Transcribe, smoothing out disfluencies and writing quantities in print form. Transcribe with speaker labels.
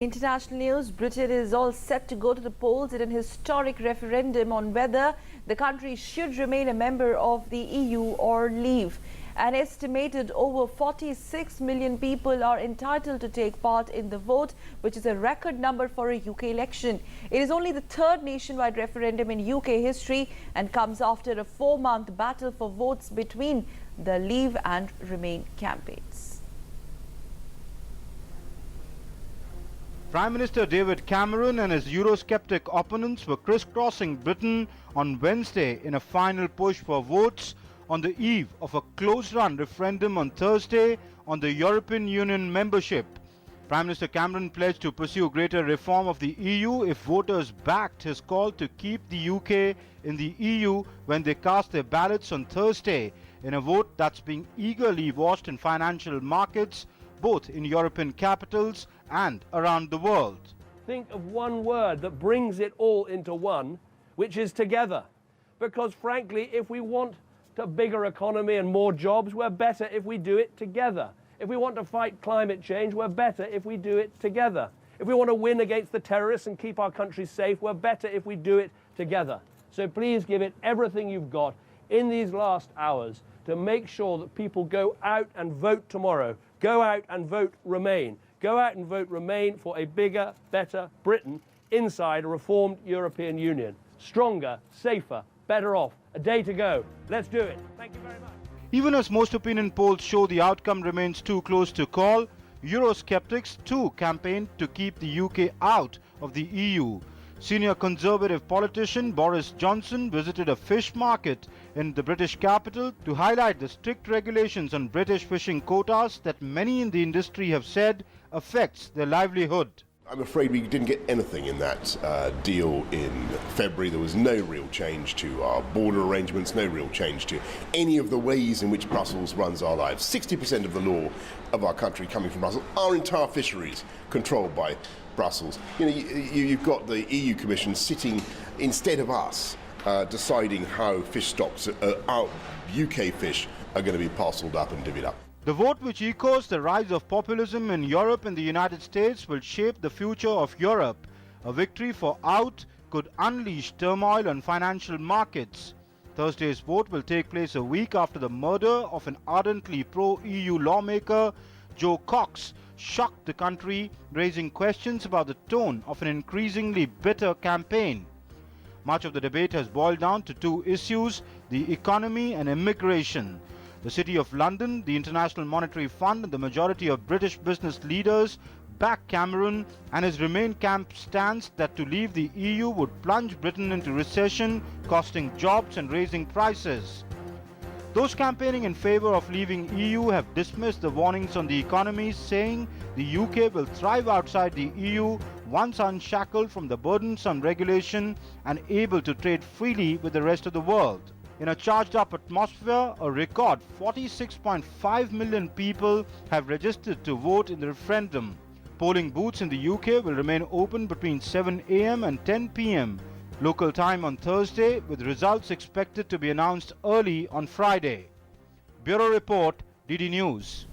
Speaker 1: International news, Britain is all set to go to the polls in an historic referendum on whether the country should remain a member of the EU or leave. An estimated over 46 million people are entitled to take part in the vote, which is a record number for a UK election. It is only the third nationwide referendum in UK history and comes after a 4-month battle for votes between the Leave and Remain campaigns.
Speaker 2: Prime Minister David Cameron and his Eurosceptic opponents were crisscrossing Britain on Wednesday in a final push for votes on the eve of a close-run referendum on Thursday on the European Union membership. Prime Minister Cameron pledged to pursue greater reform of the EU if voters backed his call to keep the UK in the EU when they cast their ballots on Thursday, in a vote that's being eagerly watched in financial markets, both in European capitals and around the world.
Speaker 3: Think of one word that brings it all into one, which is together. Because frankly, if we want a bigger economy and more jobs, we're better if we do it together. If we want to fight climate change, we're better if we do it together. If we want to win against the terrorists and keep our country safe, we're better if we do it together. So please give it everything you've got in these last hours to make sure that people go out and vote tomorrow. Go out and vote Remain. Go out and vote Remain for a bigger, better Britain inside a reformed European Union. Stronger, safer, better off. A day to go. Let's do it. Thank you very much.
Speaker 2: Even as most opinion polls show the outcome remains too close to call, Eurosceptics too campaigned to keep the UK out of the EU. Senior Conservative politician Boris Johnson visited a fish market in the British capital to highlight the strict regulations on British fishing quotas that many in the industry have said affects their livelihood.
Speaker 4: I'm afraid we didn't get anything in that deal in February. There was no real change to our border arrangements, no real change to any of the ways in which Brussels runs our lives. 60% of the law of our country coming from Brussels. Our entire fisheries controlled by Brussels. You've got the EU Commission sitting instead of us deciding how fish stocks, our UK fish, are going to be parcelled up and divvied up.
Speaker 2: The vote, which echoes the rise of populism in Europe and the United States, will shape the future of Europe. A victory for out could unleash turmoil on financial markets. Thursday's vote will take place a week after the murder of an ardently pro-EU lawmaker, Joe Cox, shocked the country, raising questions about the tone of an increasingly bitter campaign. Much of the debate has boiled down to two issues: the economy and immigration. The City of London, the International Monetary Fund and the majority of British business leaders back Cameron and his Remain camp stance that to leave the EU would plunge Britain into recession, costing jobs and raising prices. Those campaigning in favour of leaving EU have dismissed the warnings on the economy, saying the UK will thrive outside the EU once unshackled from the burdensome regulation and able to trade freely with the rest of the world. In a charged-up atmosphere, a record 46.5 million people have registered to vote in the referendum. Polling booths in the UK will remain open between 7 a.m. and 10 p.m. local time on Thursday, with results expected to be announced early on Friday. Bureau Report, DD News.